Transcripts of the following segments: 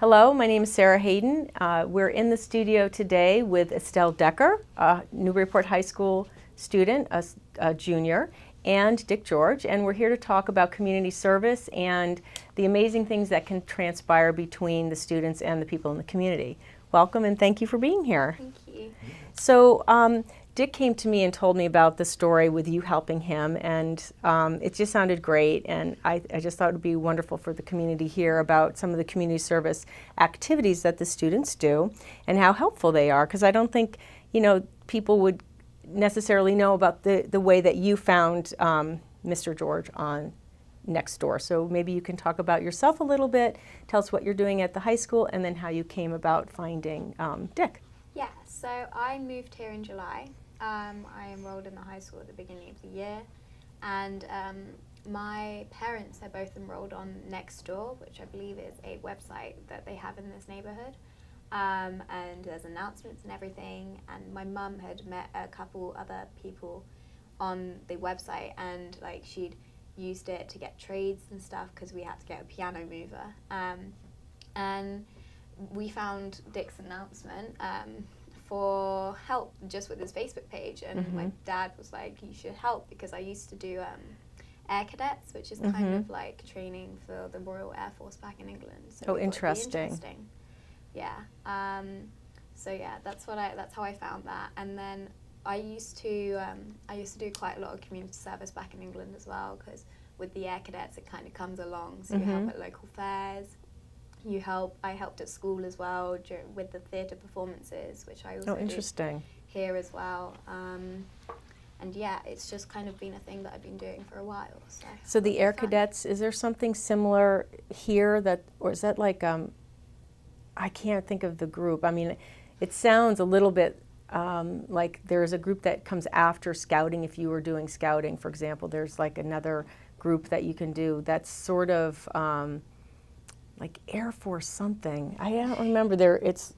Hello, my name is Sarah Hayden. We're in the studio today with Estelle Dekker, a Newburyport High School student, a junior, and Dick George, and we're here to talk about community service and the amazing things that can transpire between the students and the people in the community. Welcome and thank you for being here. Thank you. So Dick came to me and told me about the story with you helping him, and it just sounded great, and I just thought it would be wonderful for the community to hear about some of the community service activities that the students do and how helpful they are, because I don't think, people would necessarily know about the way that you found Mr. George on Nextdoor. So maybe you can talk about yourself a little bit, tell us what you're doing at the high school, and then how you came about finding Dick. Yeah, so I moved here in July. I enrolled in the high school at the beginning of the year, and my parents are both enrolled on Nextdoor, which I believe is a website that they have in this neighborhood, and there's announcements and everything, and my mum had met a couple other people on the website, and she'd used it to get trades and stuff because we had to get a piano mover, and we found Dick's announcement for help just with his Facebook page, and my dad was like, you should help, because I used to do Air Cadets, which is kind of like training for the Royal Air Force back in England. So interesting. Yeah. So yeah, that's how I found that. And then I used to do quite a lot of community service back in England as well, because with the Air Cadets it kind of comes along. So you help at local fairs. I helped at school as well with the theatre performances, which I also do here as well. And yeah, it's just kind of been a thing that I've been doing for a while. So the Air Cadets, is there something similar here or is that I can't think of the group. I mean, it sounds a little bit like there's a group that comes after scouting. If you were doing scouting, for example, there's another group that you can do that's sort of like Air Force something. I don't remember. It's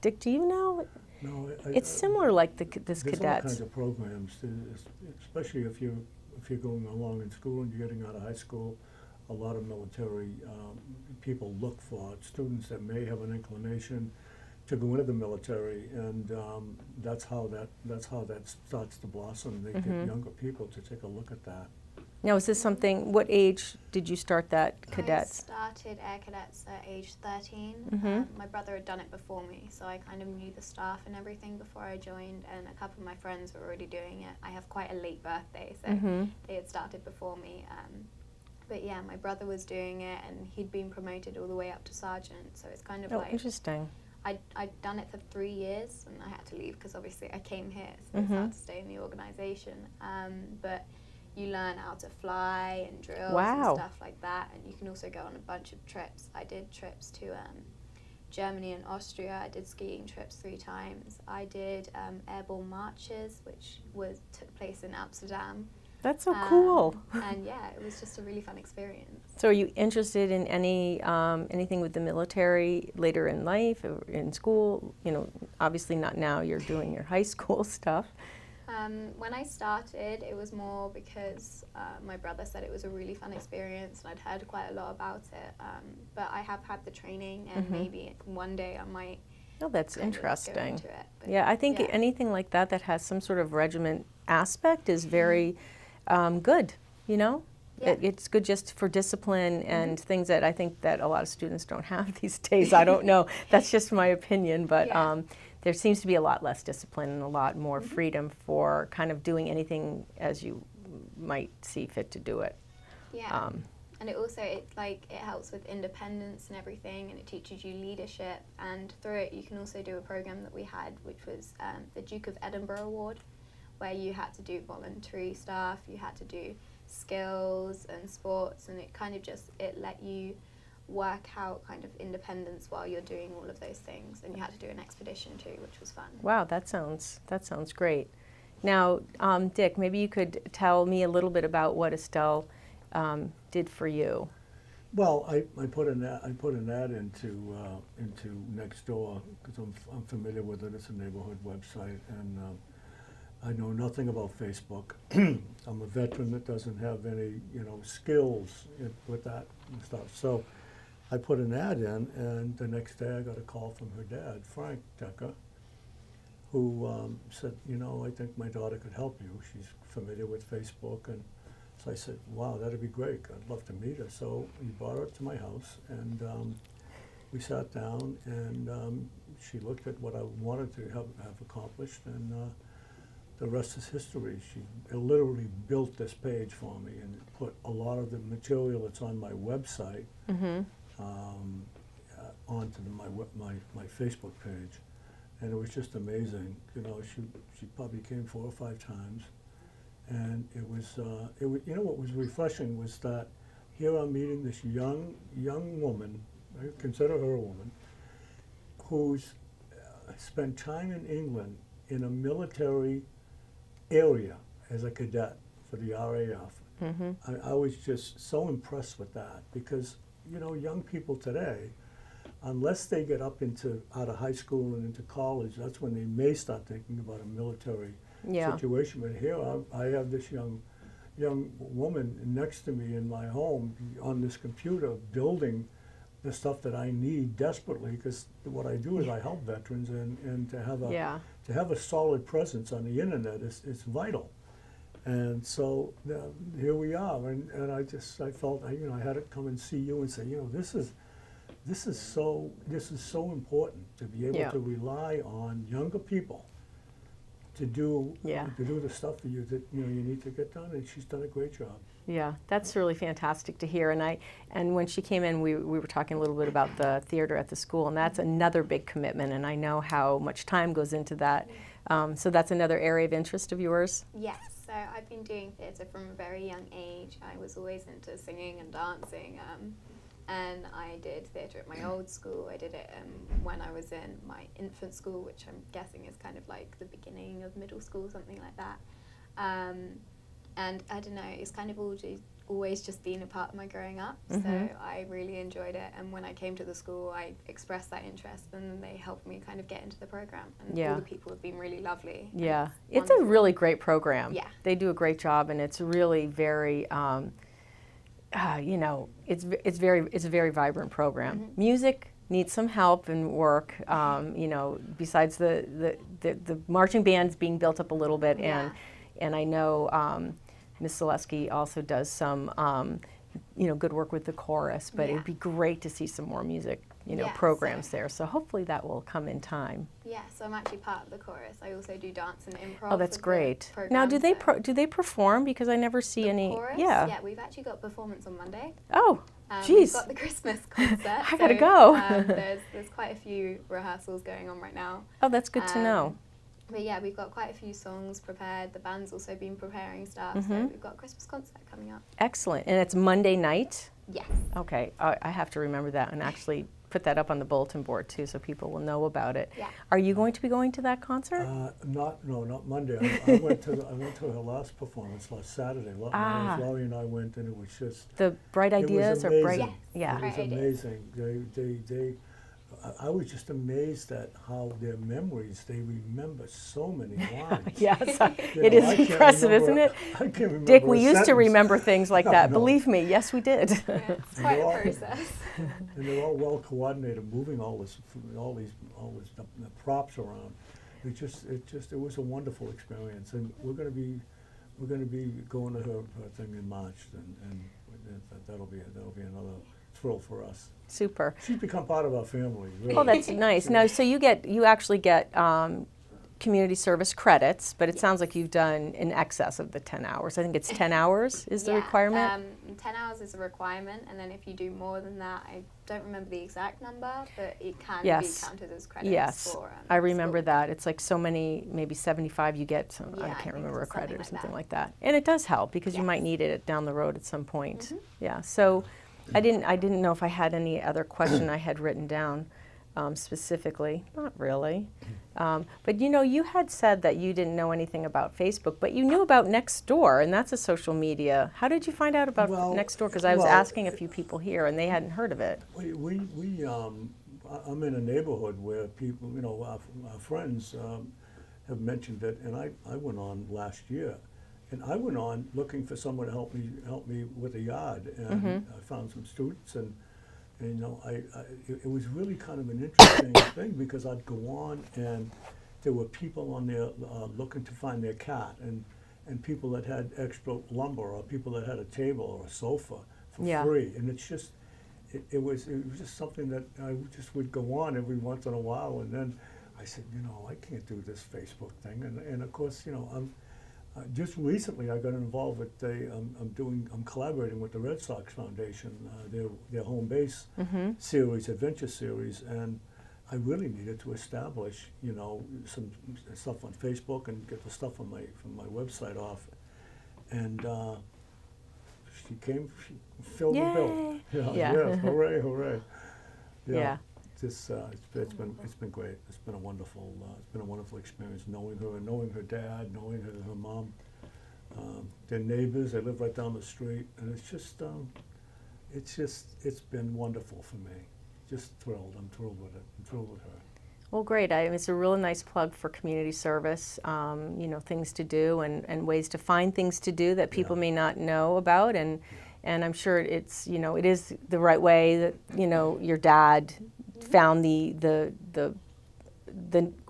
Dick, do you know? No, it's similar like this Cadets. Cadets. All kinds of programs, especially if you're going along in school and you're getting out of high school. A lot of military people look for students that may have an inclination to go into the military, and that's how that starts to blossom. They get younger people to take a look at that. Now, is this something, what age did you start that Cadets? I started Air Cadets at age 13. My brother had done it before me, so I kind of knew the staff and everything before I joined, and a couple of my friends were already doing it. I have quite a late birthday, so they had started before me. But yeah, my brother was doing it, and he'd been promoted all the way up to sergeant, so it's kind of interesting. I'd done it for 3 years, and I had to leave because obviously I came here, so it's hard to stay in the organisation. But you learn how to fly and drills and stuff like that, and you can also go on a bunch of trips. I did trips to Germany and Austria. I did skiing trips 3 times. I did airborne marches, which took place in Amsterdam. That's so cool. And yeah, it was just a really fun experience. So are you interested in anything with the military later in life or in school? Obviously not now, you're doing your high school stuff. When I started, it was more because my brother said it was a really fun experience, and I'd heard quite a lot about it. But I have had the training, and maybe one day I might. Oh, that's interesting. Go into it. But yeah, I think anything like that has some sort of regiment aspect is very good. Yeah. It's good just for discipline and things that I think that a lot of students don't have these days. I don't know. That's just my opinion, but. There seems to be a lot less discipline and a lot more freedom for kind of doing anything as you might see fit to do it. Yeah, and it also it helps with independence and everything, and it teaches you leadership. And through it, you can also do a program that we had, which was the Duke of Edinburgh Award, where you had to do voluntary stuff, you had to do skills and sports, and it kind of it let you work out kind of independence while you're doing all of those things, and you had to do an expedition too, which was fun. That sounds great. Now, Dick, maybe you could tell me a little bit about what Estelle did for you. Well, I put an ad into Nextdoor because I'm familiar with it. It's a neighborhood website, and I know nothing about Facebook. I'm a veteran that doesn't have any skills with that and stuff. So I put an ad in, and the next day I got a call from her dad, Frank Dekker, who said, you know, I think my daughter could help you. She's familiar with Facebook. And so I said, wow, that'd be great. I'd love to meet her. So he brought her to my house, and we sat down, and she looked at what I wanted to have accomplished, and the rest is history. She literally built this page for me and put a lot of the material that's on my website onto my Facebook page. And it was just amazing. You know, she probably came 4 or 5 times, and it was you know, what was refreshing was that here I'm meeting this young woman, I consider her a woman, who's spent time in England in a military area as a cadet for the RAF. I was just so impressed with that, because, you know, young people today, unless they get up out of high school and into college, that's when they may start thinking about a military situation. But here I have this young woman next to me in my home on this computer building the stuff that I need desperately, because what I do is I help veterans, and to have a solid presence on the internet is vital. And so here we are, and I felt you know, I had to come and see you and say, you know, this is so important to be able to rely on younger people to do the stuff that you need to get done, and she's done a great job. Yeah, that's really fantastic to hear. And when she came in, we were talking a little bit about the theater at the school, and that's another big commitment, and I know how much time goes into that. So that's another area of interest of yours? Yes, so I've been doing theatre from a very young age. I was always into singing and dancing, and I did theatre at my old school. I did it when I was in my infant school, which I'm guessing is kind of like the beginning of middle school, something like that. And I don't know, it's kind of always just been a part of my growing up, so I really enjoyed it. And when I came to the school, I expressed that interest, and they helped me kind of get into the program. And all the people have been really lovely. Yeah, it's a really great program. Yeah, they do a great job, and it's really very, you know, it's a very vibrant program. Music needs some help and work. You know, besides the marching band's being built up a little bit, and I know Ms. Zaleski also does some, you know, good work with the chorus, but it'd be great to see some more music, you know, programs there. So hopefully that will come in time. Yeah, so I'm actually part of the chorus. I also do dance and improv. Oh, that's great. Now, do they perform? Because I never see any. Chorus? Yeah, we've actually got a performance on Monday. Oh, geez. We've got the Christmas concert. I gotta go. There's quite a few rehearsals going on right now. Oh, that's good to know. But yeah, we've got quite a few songs prepared. The band's also been preparing stuff, so we've got a Christmas concert coming up. Excellent. And it's Monday night? Yes. Okay, I have to remember that and actually put that up on the bulletin board too, so people will know about it. Yeah. Are you going to be going to that concert? Not Monday. I went to her last performance last Saturday. Laurie and I went, and it was just the Bright Ideas, or Bright. Yes. Yeah. It was amazing. I was just amazed at how their memories, they remember so many lines. Yes, it is impressive, isn't it? I can't remember Dick, we a used to sentence. remember things like that. No. Believe me, yes, we did. Yeah, it's quite a process. And they're all well coordinated, moving all the props around. It was a wonderful experience, and we're going to be going to her thing in March, and that'll be another thrill for us. Super. She's become part of our family. Really. Oh, that's nice. Now, so you actually get community service credits, but it sounds like you've done in excess of the 10 hours. I think it's 10 hours is the requirement? 10 hours is a requirement, and then if you do more than that, I don't remember the exact number, but it can be counted as credits. Yes, for, I remember that. It's like so many, maybe 75 you get, I I can't remember a credit or something like that. that. And it does help because you might need it down the road at some point. Yeah, so I didn't know if I had any other question I had written down specifically. Not really. But you know, you had said that you didn't know anything about Facebook, but you knew about Nextdoor, and that's a social media. How did you find out about Nextdoor? Because I was asking a few people here, and they hadn't heard of it. I'm in a neighborhood where people, you know, our friends have mentioned it, and I went on last year. And I went on looking for someone to help me with a yard, and I found some students, and And, it was really kind of an interesting thing, because I'd go on and there were people on there looking to find their cat, and people that had extra lumber, or people that had a table or a sofa for Yeah. free. And it's just, it was just something that I just would go on every once in a while, and then I said, I can't do this Facebook thing. And of course, just recently I got involved with I'm collaborating with the Red Sox Foundation, their home base series, adventure series, and I really needed to establish, some stuff on Facebook and get the stuff from my website off. And she filled the bill. Yeah. Yeah, hooray, hooray. Yeah. It's been great. It's been a wonderful experience knowing her and knowing her dad, knowing her mom. They're neighbors. They live right down the street, and it's been wonderful for me. Just thrilled. I'm thrilled with it. I'm thrilled with her. Well, great. It's a really nice plug for community service, things to do and ways to find things to do that people may not know about. And I'm sure it's, it is the right way that, your dad found the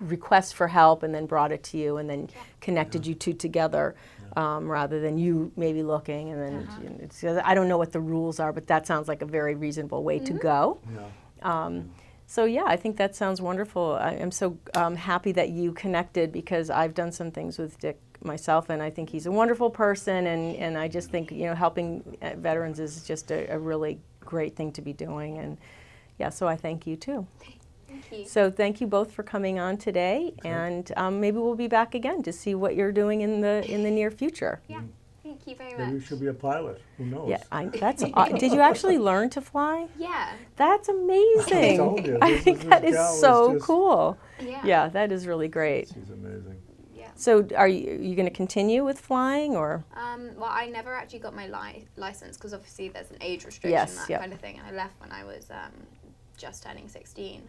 request for help and then brought it to you and then connected you two together, rather than you maybe looking. And then I don't know what the rules are, but that sounds like a very reasonable way to go. Yeah. So yeah, I think that sounds wonderful. I'm so happy that you connected, because I've done some things with Dick myself, and I think he's a wonderful person, and I just think, helping veterans is just a really great thing to be doing, and yeah, so I thank you too. Thank you. So thank you both for coming on today, and maybe we'll be back again to see what you're doing in the near future. Yeah. Thank you very Maybe you much. should be a pilot. Who knows? Yeah, did you actually learn to fly? Yeah. That's amazing. told you, I this think is- that this is gal is so just- cool. Yeah. Yeah, that is really great. She's amazing. Yeah. So are you going to continue with flying, or? Well, I never actually got my license, because obviously there's an age restriction, Yes, that yep. kind of thing. And I left when I was just turning 16.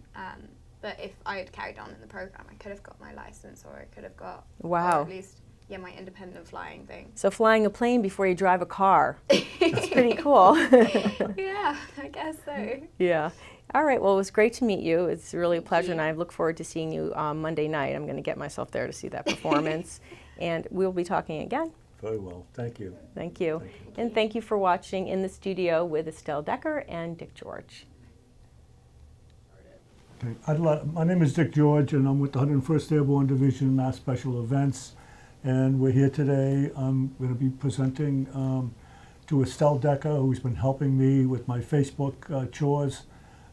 But if I had carried on in the program, I could have got my license, or I could have got, Wow. or at least, my independent flying thing. So flying a plane before you drive a car. That's pretty cool. Yeah, I guess so. Yeah. All right. Well, it was great to meet you. It's really a pleasure, and I look forward to seeing you Monday night. I'm going to get myself there to see that performance, and we'll be talking again. Very well. Thank you. Thank you. And thank you for watching In the Studio with Estelle Dekker and Dick George. Okay. My name is Dick George, and I'm with the 101st Airborne Division, Mass Special Events. And we're here today. I'm going to be presenting to Estelle Dekker, who's been helping me with my Facebook chores.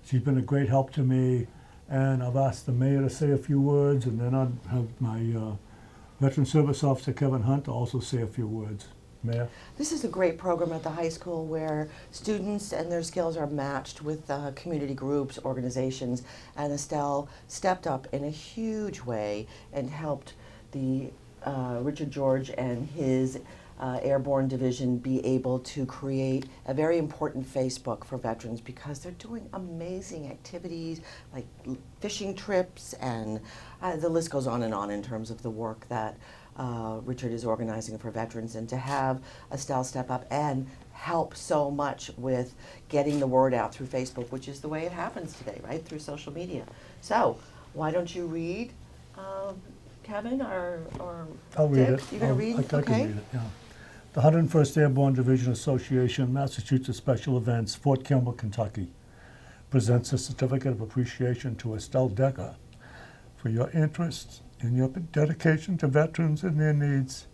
She's been a great help to me. And I've asked the mayor to say a few words, and then I'll have my Veteran Service Officer, Kevin Hunt, to also say a few words. Mayor? This is a great program at the high school where students and their skills are matched with community groups, organizations, and Estelle stepped up in a huge way and helped the Richard George and his Airborne Division be able to create a very important Facebook for veterans, because they're doing amazing activities like fishing trips, and the list goes on in terms of the work that Richard is organizing for veterans, and to have Estelle step up and help so much with getting the word out through Facebook, which is the way it happens today, right, through social media. So why don't you read, Kevin, or I'll read Dick? it. You're going to read? I can Okay. read it, yeah. The 101st Airborne Division Association, Massachusetts Special Events, Fort Campbell, Kentucky, presents a certificate of appreciation to Estelle Dekker for your interest and your dedication to veterans and their needs,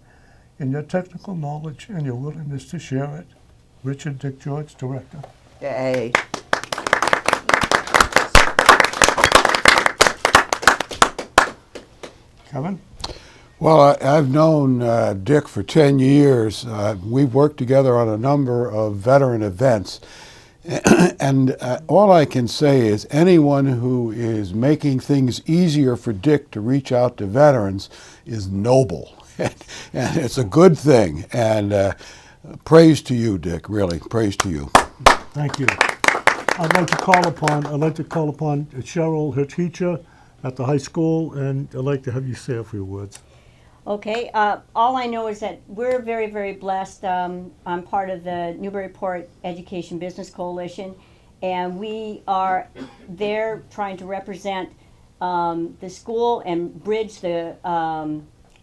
and your technical knowledge and your willingness to share it. Richard Dick George, Director. Yay. Kevin? Well, I've known Dick for 10 years. We've worked together on a number of veteran events. And all I can say is anyone who is making things easier for Dick to reach out to veterans is noble. And it's a good thing. And praise to you, Dick, really, praise to you. Thank you. I'd like to call upon Cheryl, her teacher at the high school, and I'd like to have you say a few words. Okay, all I know is that we're very, very blessed. I'm part of the Newburyport Education Business Coalition, and we are there trying to represent the school and bridge the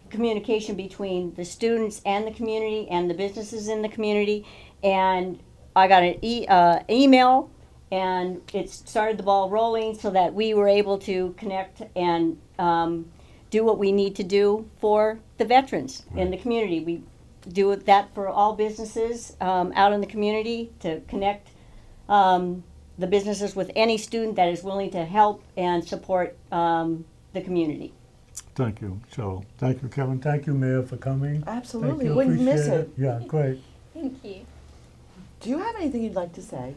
communication between the students and the community and the businesses in the community. And I got an email, and it started the ball rolling so that we were able to connect and do what we need to do for the veterans in the community. We do that for all businesses out in the community to connect the businesses with any student that is willing to help and support the community. Thank you, Cheryl. Thank you, Kevin. Thank you, Mayor, for coming. Absolutely. Thank you. Wouldn't miss Appreciate it. Yeah, great. Thank you. Do you have anything you'd like to say?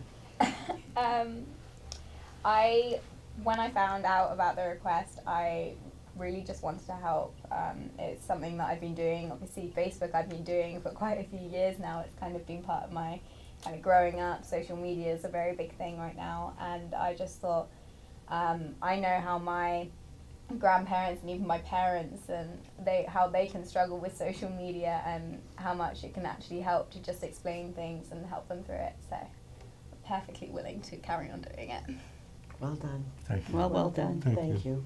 When I found out about the request, I really just wanted to help. It's something that I've been doing. Obviously, Facebook I've been doing for quite a few years now. It's kind of been part of my kind of growing up. Social media is a very big thing right now, and I just thought, I know how my grandparents and even my parents and how they can struggle with social media and how much it can actually help to just explain things and help them through it. So I'm perfectly willing to carry on doing it. Well done. Thank you. Well done. Thank Thank you. you.